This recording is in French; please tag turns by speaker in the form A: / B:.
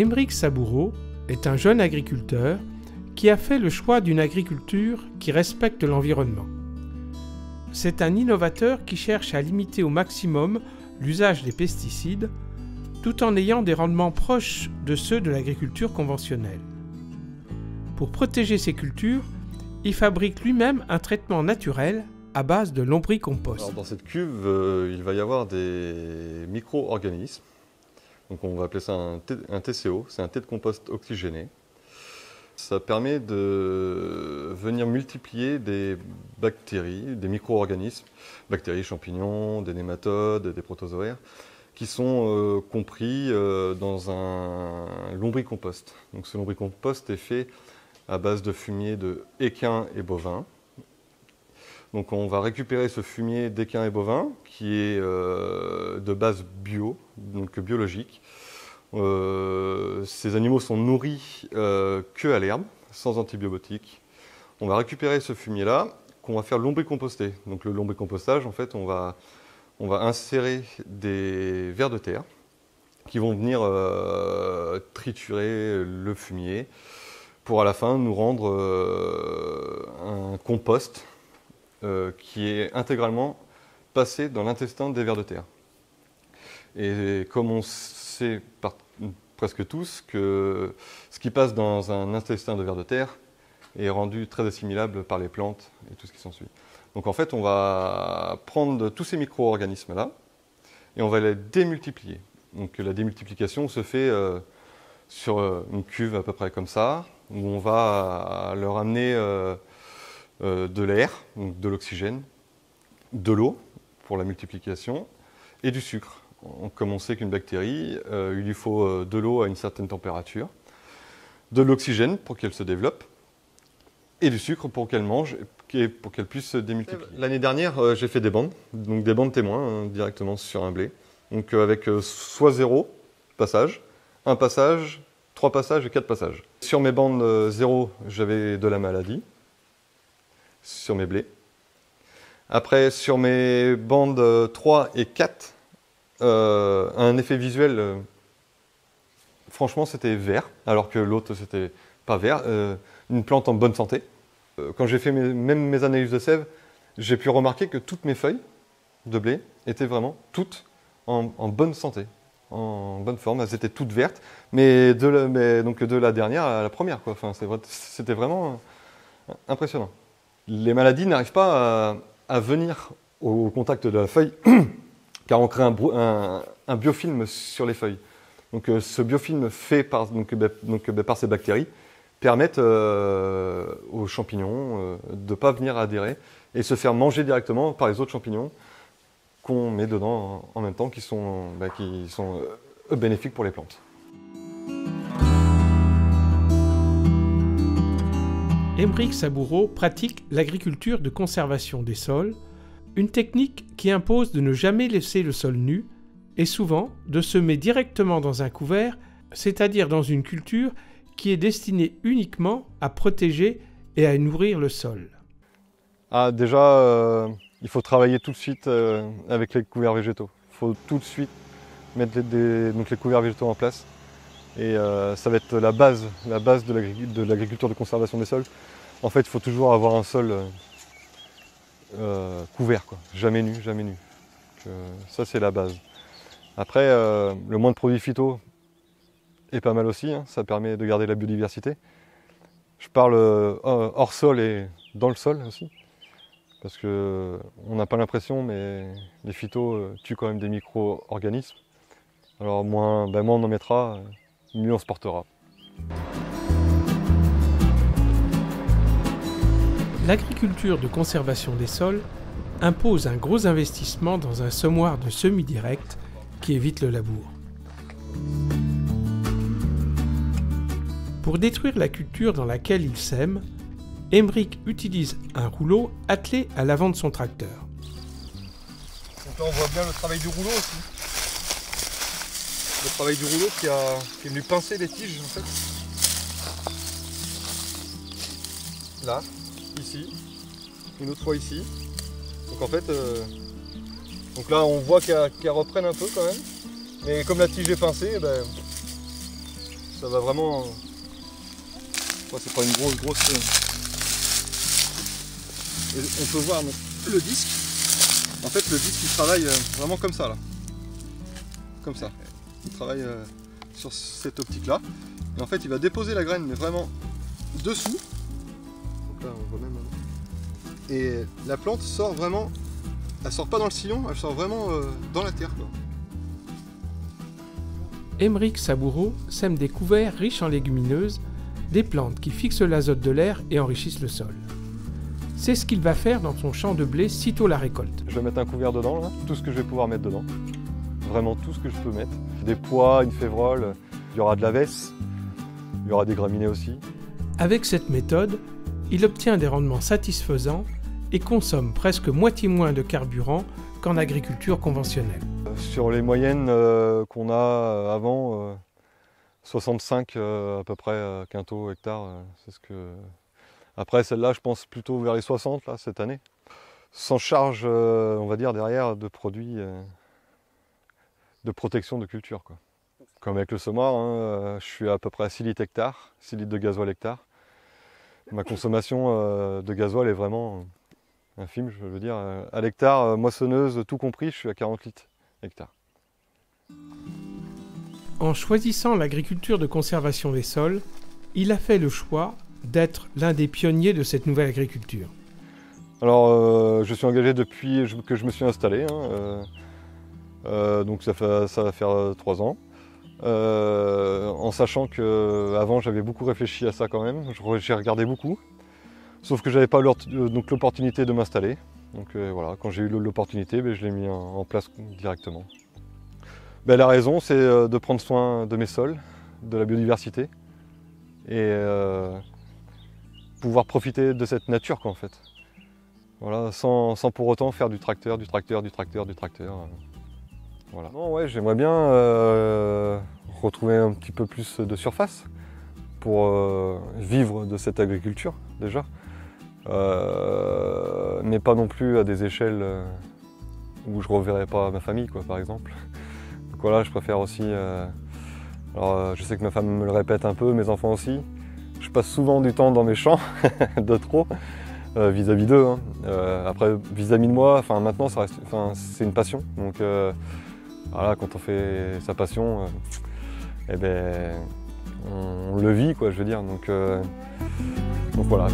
A: Aymeric Saboureau est un jeune agriculteur qui a fait le choix d'une agriculture qui respecte l'environnement. C'est un innovateur qui cherche à limiter au maximum l'usage des pesticides tout en ayant des rendements proches de ceux de l'agriculture conventionnelle. Pour protéger ses cultures, il fabrique lui-même un traitement naturel à base de lombricompost.
B: Alors dans cette cuve, il va y avoir des micro-organismes. Donc on va appeler ça un TCO, c'est un thé de compost oxygéné. Ça permet de venir multiplier des bactéries, des micro-organismes, bactéries, champignons, des nématodes, des protozoaires, qui sont compris dans un lombricompost. Donc ce lombricompost est fait à base de fumier de équin et bovin. Donc on va récupérer ce fumier d'équin et bovin qui est de base bio, donc biologique. Ces animaux sont nourris que à l'herbe, sans antibiotiques. On va récupérer ce fumier-là qu'on va faire lombricomposter. Donc le lombricompostage, en fait, on va insérer des vers de terre qui vont venir triturer le fumier pour à la fin nous rendre un compost qui est intégralement passé dans l'intestin des vers de terre. Et comme on sait presque tous que ce qui passe dans un intestin de vers de terre est rendu très assimilable par les plantes et tout ce qui s'ensuit. Donc en fait, on va prendre tous ces micro-organismes-là et on va les démultiplier. Donc la démultiplication se fait sur une cuve à peu près comme ça, où on va leur amener de l'air, donc de l'oxygène, de l'eau pour la multiplication et du sucre. Comme on sait qu'une bactérie, il lui faut de l'eau à une certaine température, de l'oxygène pour qu'elle se développe et du sucre pour qu'elle mange et pour qu'elle puisse se démultiplier. L'année dernière, j'ai fait des bandes, donc des bandes témoins directement sur un blé, donc avec soit 0 passage, 1 passage, 3 passages et 4 passages. Sur mes bandes 0, j'avais de la maladie, sur mes blés. Après, sur mes bandes 3 et 4, un effet visuel, franchement, c'était vert, alors que l'autre, c'était pas vert. Une plante en bonne santé. Quand j'ai fait même mes analyses de sève, j'ai pu remarquer que toutes mes feuilles de blé étaient vraiment toutes en bonne santé, en bonne forme. Elles étaient toutes vertes, mais donc de la dernière à la première, quoi. Enfin, c'était vraiment impressionnant. Les maladies n'arrivent pas à venir au contact de la feuille, car on crée un biofilm sur les feuilles. Donc ce biofilm fait par ces bactéries permettent aux champignons de ne pas venir adhérer et se faire manger directement par les autres champignons qu'on met dedans en même temps, qui sont bénéfiques pour les plantes.
A: Aymeric Saboureau pratique l'agriculture de conservation des sols, une technique qui impose de ne jamais laisser le sol nu et souvent de semer directement dans un couvert, c'est-à-dire dans une culture qui est destinée uniquement à protéger et à nourrir le sol.
B: Déjà, il faut travailler tout de suite avec les couverts végétaux. Il faut tout de suite mettre les couverts végétaux en place. Et ça va être la base de l'agriculture de conservation des sols. En fait, il faut toujours avoir un sol couvert, quoi. Jamais nu, jamais nu. Ça, c'est la base. Après, le moins de produits phyto est pas mal aussi, hein. Ça permet de garder la biodiversité. Je parle hors sol et dans le sol aussi. Parce qu'on n'a pas l'impression, mais les phytos tuent quand même des micro-organismes. Alors moins on en mettra, mieux on se portera.
A: L'agriculture de conservation des sols impose un gros investissement dans un semoir de semi-direct qui évite le labour. Pour détruire la culture dans laquelle il sème, Aymeric utilise un rouleau attelé à l'avant de son tracteur.
B: Donc là on voit bien le travail du rouleau aussi. Le travail du rouleau qui est venu pincer les tiges en fait. Là, ici, une autre fois ici. Donc en fait, donc là on voit qu'elle reprenne un peu quand même. Mais comme la tige est pincée, ça va vraiment... c'est pas une grosse... Et on peut voir donc, le disque. En fait, le disque il travaille vraiment comme ça là. Comme ça. Il travaille sur cette optique là. Et en fait, il va déposer la graine, mais vraiment dessous. Donc là, on voit même. Et la plante sort vraiment. Elle sort pas dans le sillon, elle sort vraiment dans la terre, quoi.
A: Aymeric Saboureau sème des couverts riches en légumineuses, des plantes qui fixent l'azote de l'air et enrichissent le sol. C'est ce qu'il va faire dans son champ de blé sitôt la récolte.
B: Je vais mettre un couvert dedans, là, tout ce que je vais pouvoir mettre dedans. Vraiment tout ce que je peux mettre. Des pois, une févrole, il y aura de la vesse, il y aura des graminées aussi.
A: Avec cette méthode, il obtient des rendements satisfaisants et consomme presque moitié moins de carburant qu'en agriculture conventionnelle.
B: Sur les moyennes qu'on a avant, 65 à peu près quintaux hectares, c'est ce que... Après celle-là, je pense plutôt vers les 60 là, cette année. Sans charge, on va dire, derrière de produits de protection de culture, quoi. Comme avec le semoir, hein, je suis à peu près à 6 litres hectare, 6 litres de gasoil hectare. Ma consommation de gasoil est vraiment infime, je veux dire. À l'hectare, moissonneuse, tout compris, je suis à 40 litres hectare.
A: En choisissant l'agriculture de conservation des sols, il a fait le choix d'être l'un des pionniers de cette nouvelle agriculture.
B: Alors, je suis engagé depuis que je me suis installé, hein, donc ça va faire 3 ans. En sachant qu'avant j'avais beaucoup réfléchi à ça quand même, j'ai regardé beaucoup, sauf que j'avais pas l'opportunité de m'installer. Donc voilà, quand j'ai eu l'opportunité, je l'ai mis en place directement. La raison, c'est de prendre soin de mes sols, de la biodiversité, et pouvoir profiter de cette nature, quoi, en fait. Voilà, sans pour autant faire du tracteur. Voilà. Non, ouais, j'aimerais bien retrouver un petit peu plus de surface pour vivre de cette agriculture déjà, mais pas non plus à des échelles où je ne reverrai pas ma famille, quoi, par exemple. Donc voilà, je préfère aussi, alors je sais que ma femme me le répète un peu, mes enfants aussi, je passe souvent du temps dans mes champs, de trop, vis-à-vis d'eux, hein. Après, vis-à-vis de moi, maintenant c'est une passion, donc voilà, quand on fait sa passion, on le vit, quoi, je veux dire, donc voilà.